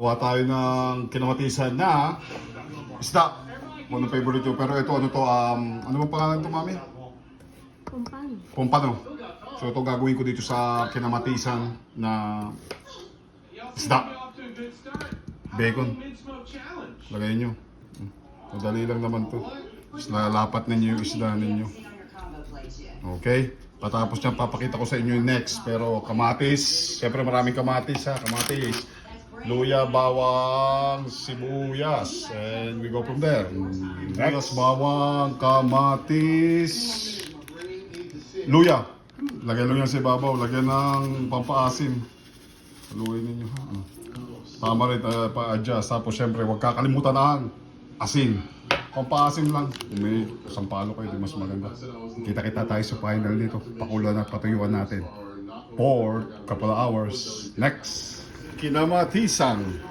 Kuha tayo ng kinamatisan na isda. Ano favorite yun? Pero ito, ano to, ano bang pangalan ito, mami? Kumpano. Pompano. So ito gagawin ko dito sa kinamatisan na isda. Bacon. Lagay nyo. Madali lang naman to. Tapos lalapat ninyo yung isda ninyo. Okay? Patapos niyan, papakita ko sa inyo yung next. Pero kamatis. Siyempre maraming kamatis ha. Kamatis. Luya, bawang, sibuyas. And we go from there. Next, bawang, kamatis. Luya. Lagyan lang yan sa ibabaw. Lagyan ng pampaasim. Haluin ninyo. Tama rin, pa-adjust. Tapos syempre, huwag kakalimutan ang asin. Pampaasim lang. Kung may sampalo kayo, di mas maganda. Kita-kita tayo sa final dito. Pakulan at patuyuan natin. For couple of hours. Next. Kinamatisan.